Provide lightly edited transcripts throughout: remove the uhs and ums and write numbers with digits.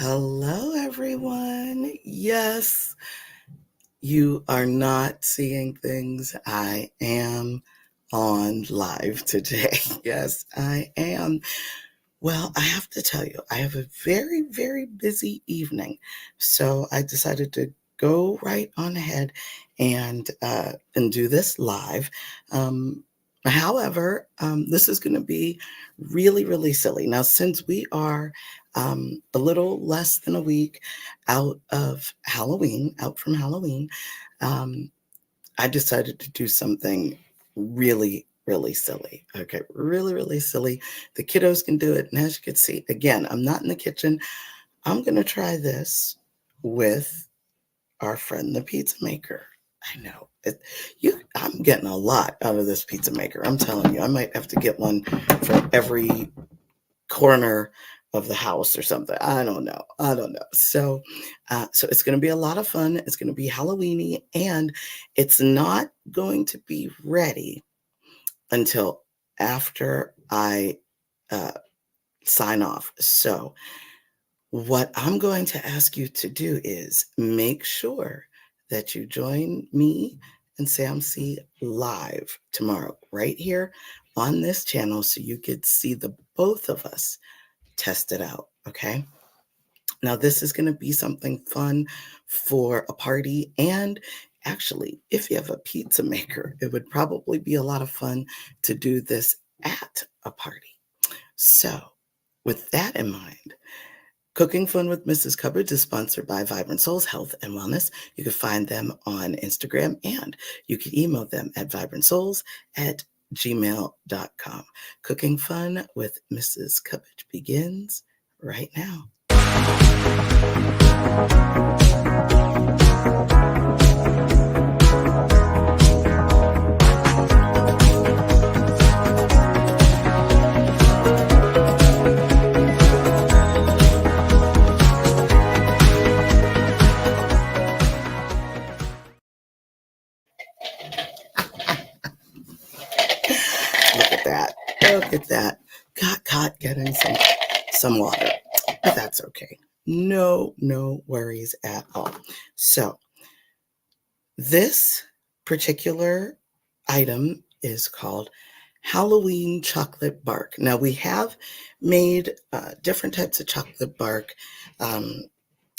Hello, everyone. Yes, you are not seeing things. I am on live today. Yes, I am. Well, I have to tell you, I have a very, very busy evening. So I decided to go right on ahead and do this live. Um, however, this is going to be really, really silly. Now, since we are a little less than a week out from Halloween, um, I decided to do something really, really silly. Okay, really, really silly. The kiddos can do it. And as you can see, again, I'm not in the kitchen. I'm going to try this with our friend, the pizza maker. I know I'm getting a lot out of this pizza maker. I'm telling you, I might have to get one for every corner of the house or something. I don't know. I don't know. So it's going to be a lot of fun. It's going to be Halloweeny, and it's not going to be ready until after I uh, sign off. So what I'm going to ask you to do is make sure that you join me and Sam C live tomorrow, right here on this channel, so you could see the both of us test it out. Okay. Now, this is going to be something fun for a party. And actually, if you have a pizza maker, it would probably be a lot of fun to do this at a party. So, with that in mind, Cooking Fun with Mrs. Cubbage is sponsored by Vibrant Souls Health and Wellness. You can find them on Instagram, and you can email them at vibrantsouls@gmail.com. Cooking Fun with Mrs. Cubbage begins right now. Look at that. Look at that. Got caught getting some water. But that's okay. No worries at all. So this particular item is called Halloween chocolate bark. Now, we have made different types of chocolate bark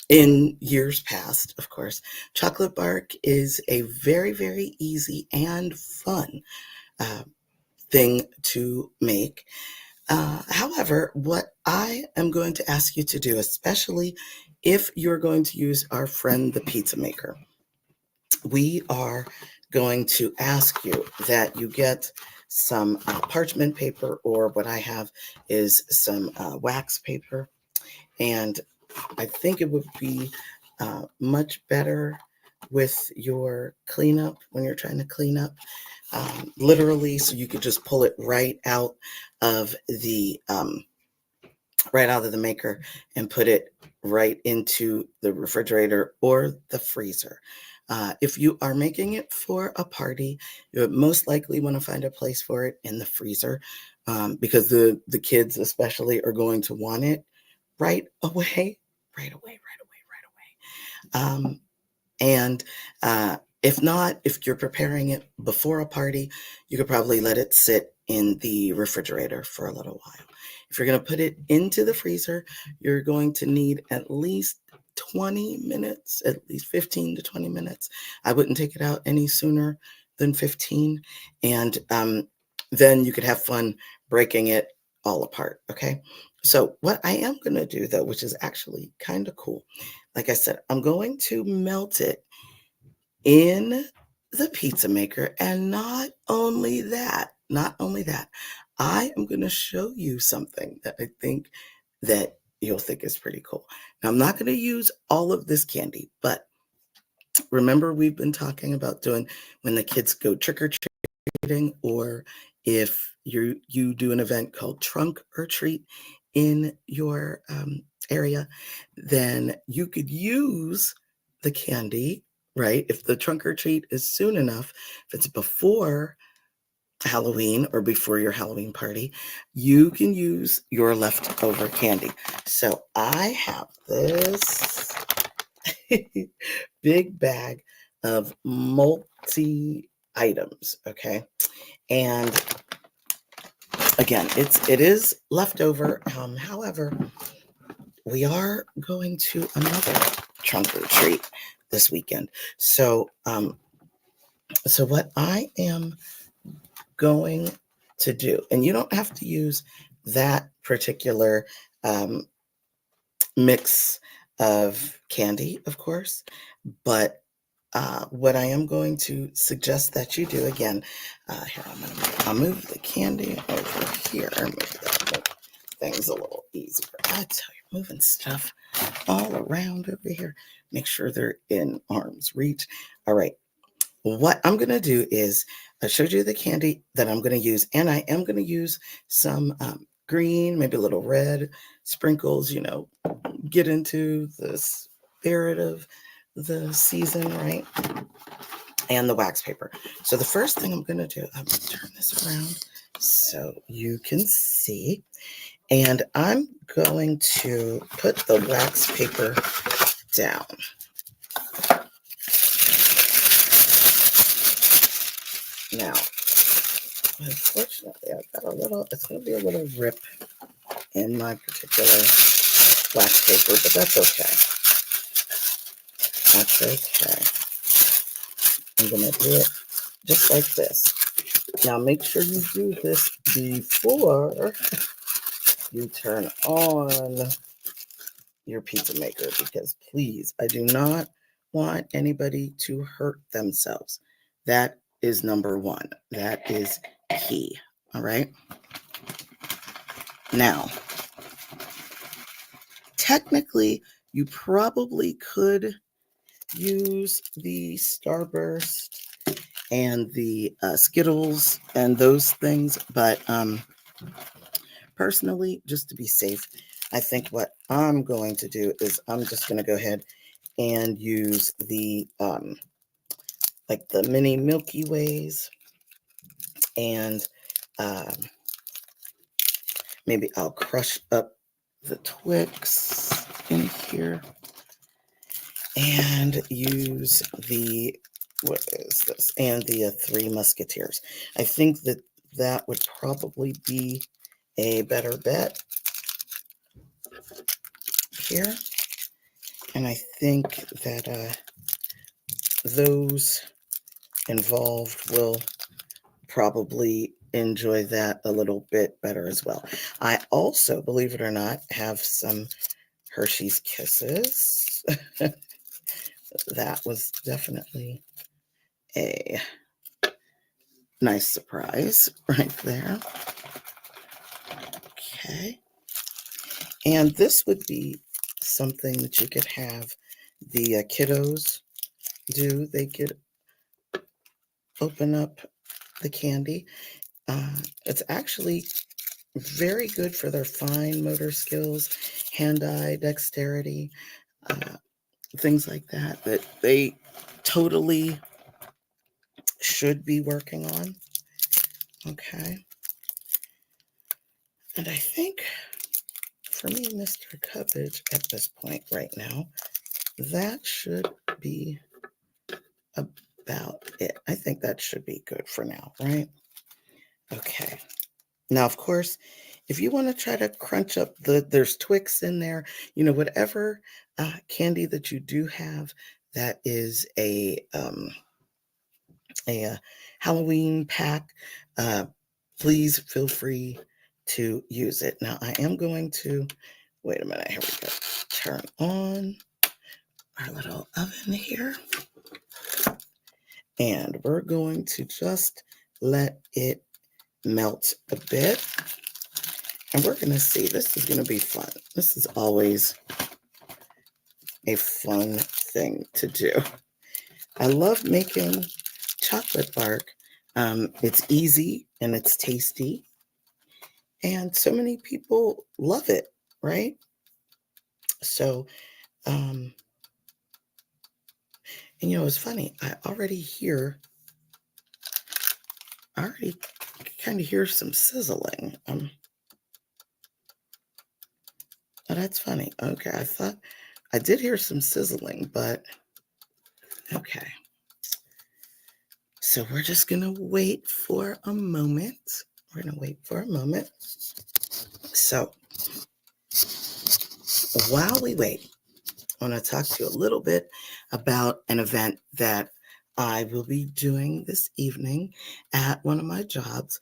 in years past, of course. Chocolate bark is a very, very easy and fun uh, thing to make. However, what I am going to ask you to do, especially if you're going to use our friend, the pizza maker, we are going to ask you that you get some parchment paper, or what I have is some wax paper. And I think it would be much better with your cleanup when you're trying to clean up, literally, so you could just pull it of the right out of the maker and put it right into the refrigerator or the freezer. If you are making it for a party, you would most likely want to find a place for it in the freezer, because the kids especially are going to want it right away, right away, right away, right away. And if not, if you're preparing it before a party, you could probably let it sit in the refrigerator for a little while. If you're going to put it into the freezer, you're going to need at least 20 minutes, at least 15 to 20 minutes. I wouldn't take it out any sooner than 15. And then you could have fun breaking it all apart. Okay. So what I am going to do, though, which is actually kind of cool, like I said, I'm going to melt it in the pizza maker. And not only that, I am going to show you something that I think that you'll think is pretty cool. Now, I'm not going to use all of this candy, but remember, we've been talking about doing when the kids go trick or treating, or if you do an event called Trunk or Treat in your area, then you could use the candy, right? If the trunk or treat is soon enough, if it's before Halloween or before your Halloween party, you can use your leftover candy. So I have this big bag of multi items, okay? And again, it is leftover. However, we are going to another trunk or treat this weekend. So what I am going to do, and you don't have to use that particular um, mix of candy, of course, but what I am going to suggest that you do again, here I'll move the candy over here, make things a little easier. I tell you, moving stuff all around over here, make sure they're in arm's reach. All right. What I'm going to do is I showed you the candy that I'm going to use, and I am going to use some green, maybe a little red sprinkles, get into the spirit of the season, right? And the wax paper. So the first thing I'm going to do, I'm going to turn this around so you can see. And I'm going to put the wax paper down. Now, unfortunately, I've got it's going to be a little rip in my particular wax paper, but that's okay. That's okay. I'm going to do it just like this. Now, make sure you do this before you turn on your pizza maker, because please, I do not want anybody to hurt themselves. That is number one. That is key. All right. Now, technically, you probably could use the Starburst and the Skittles and those things, but personally, just to be safe, I think what I'm going to do is I'm just going to go ahead and use the like the mini Milky Ways, and maybe I'll crush up the Twix in here and use the, what is this? And the Three Musketeers. I think that would probably be a better bet here. And I think that those involved will probably enjoy that a little bit better as well. I also, believe it or not, have some Hershey's Kisses. That was definitely a nice surprise right there. Okay. And this would be something that you could have the kiddos do. They could open up the candy. It's actually very good for their fine motor skills, hand-eye dexterity, things like that they totally should be working on. Okay. And I think for me, Mr. Cubbage, at this point right now, that should be about it. I think that should be good for now, right? Okay. Now, of course, if you want to try to crunch up there's Twix in there, whatever candy that you do have that is a Halloween pack, please feel free to use it. Now, I am going to, wait a minute, here we go. Turn on our little oven here. And we're going to just let it melt a bit. And we're going to see, this is going to be fun. This is always a fun thing to do. I love making chocolate bark. It's easy and it's tasty. And so many people love it, right? So, and it's funny. I already kind of hear some sizzling. Oh, that's funny. Okay, I thought I did hear some sizzling, but okay. So we're just gonna wait for a moment. We're gonna wait for a moment. So while we wait, I want to talk to you a little bit about an event that I will be doing this evening at one of my jobs.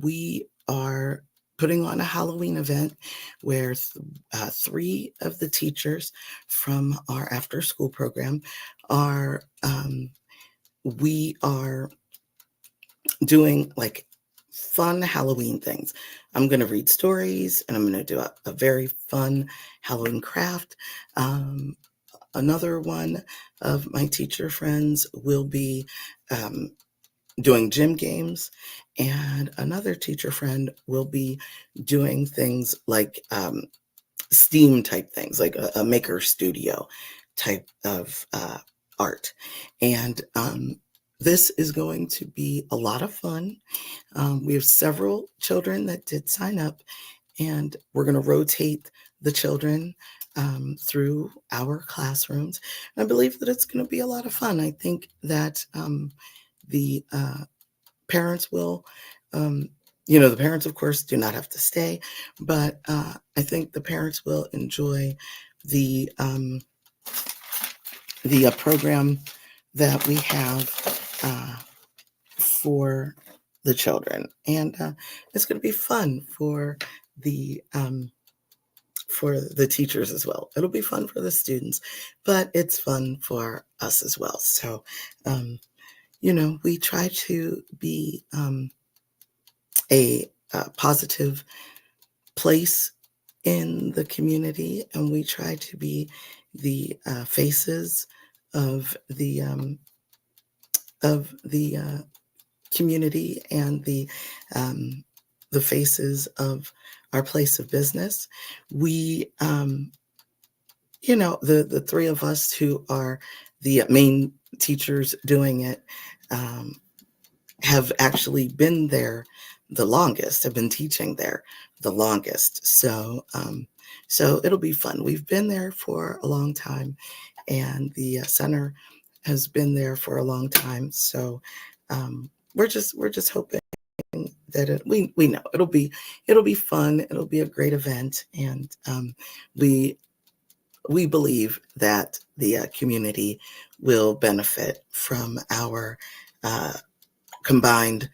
We are putting on a Halloween event where three of the teachers from our after school program are, we are doing like fun Halloween things. I'm going to read stories and I'm going to do a very fun Halloween craft. Another one of my teacher friends will be doing gym games, and another teacher friend will be doing things like STEAM type things, like a maker studio type of art. And this is going to be a lot of fun. We have several children that did sign up, and we're going to rotate the children through our classrooms. And I believe that it's going to be a lot of fun. I think that the parents will, the parents, of course, do not have to stay, but I think the parents will enjoy the program that we have for the children, and it's going to be fun for the teachers as well. It'll be fun for the students, but it's fun for us as well. So, we try to be a positive place in the community, and we try to be the faces of the community and the faces of our place of business. We, the three of us who are the main teachers doing it have actually been there the longest, have been teaching there the longest. So, so it'll be fun. We've been there for a long time, and the center has been there for a long time. So, we're just hoping that we know it'll be fun. It'll be a great event, and we believe that the community will benefit from our combined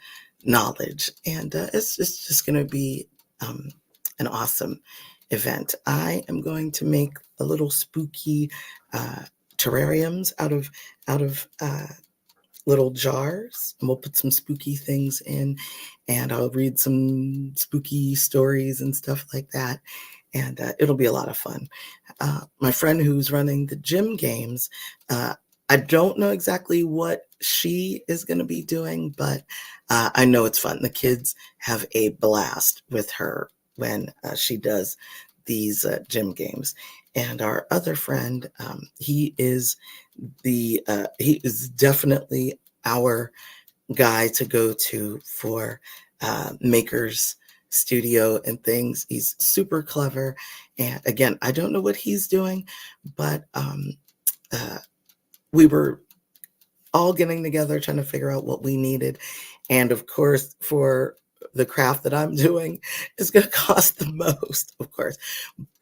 knowledge, and it's just going to be an awesome event. I am going to make a little spooky terrariums out of little jars, and we'll put some spooky things in, and I'll read some spooky stories and stuff like that, and it'll be a lot of fun. My friend who's running the gym games, I don't know exactly what she is going to be doing, but I know it's fun. The kids have a blast with her when she does these gym games. And our other friend, he is definitely our guy to go to for makers studio and things. He's super clever, and again, I don't know what he's doing, but we were all getting together trying to figure out what we needed, and of course, for the craft that I'm doing, it's going to cost the most, of course.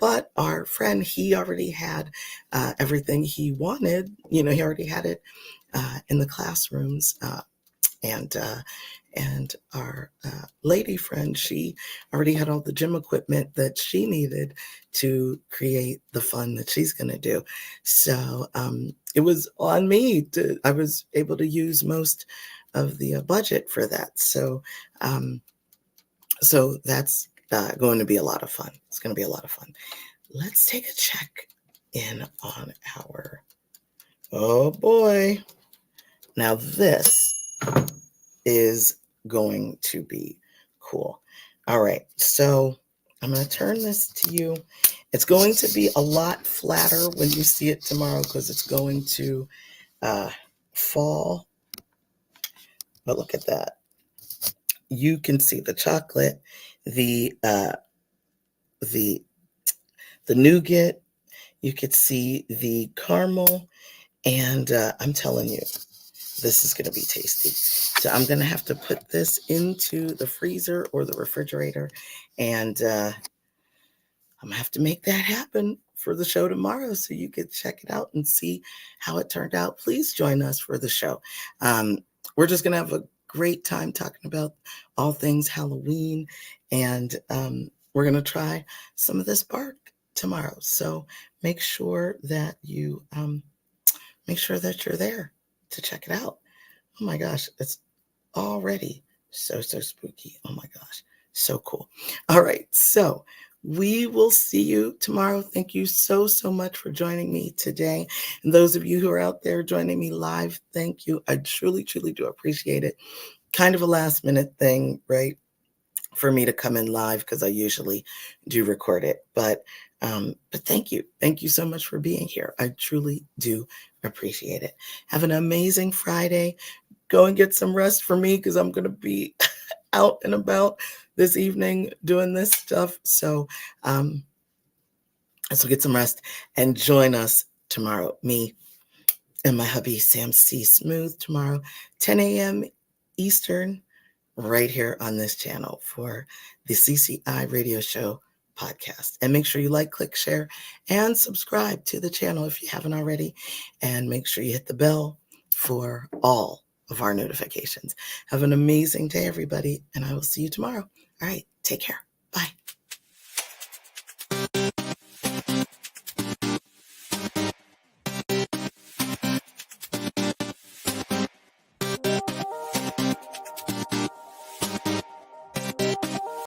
But our friend, he already had everything he wanted. He already had it in the classrooms, and our lady friend, she already had all the gym equipment that she needed to create the fun that she's going to do. So it was on me. I was able to use most of the budget for that. So so that's going to be a lot of fun. It's going to be a lot of fun. Let's take a check in on our, oh boy. Now this is going to be cool. All right, so I'm going to turn this to you. It's going to be a lot flatter when you see it tomorrow because it's going to fall. But look at that. you can see the chocolate, the the the nougat. You could see the caramel, and I'm telling you, this is going to be tasty. So I'm going to have to put this into the freezer or the refrigerator, and I'm going to have to make that happen for the show tomorrow so you can check it out and see how it turned out. Please join us for the show. We're just going to have a great time talking about all things Halloween, and we're going to try some of this bark tomorrow. So make sure that you make sure that you're there to check it out. Oh my gosh, it's already so spooky. Oh my gosh, so cool. All right, so we will see you tomorrow. Thank you so much for joining me today. And those of you who are out there joining me live, thank you. I truly do appreciate it. Kind of a last minute thing, right, for me to come in live, because I usually do record it. But thank you so much for being here. I truly do appreciate it. Have an amazing Friday. Go and get some rest for me, because I'm going to be out and about this evening doing this stuff. So get some rest and join us tomorrow. Me and my hubby, Sam C. Smooth, tomorrow, 10 a.m. Eastern, right here on this channel for the CCI Radio Show podcast. And make sure you like, click, share, and subscribe to the channel if you haven't already. And make sure you hit the bell for all of our notifications. Have an amazing day, everybody, and I will see you tomorrow. All right, take care.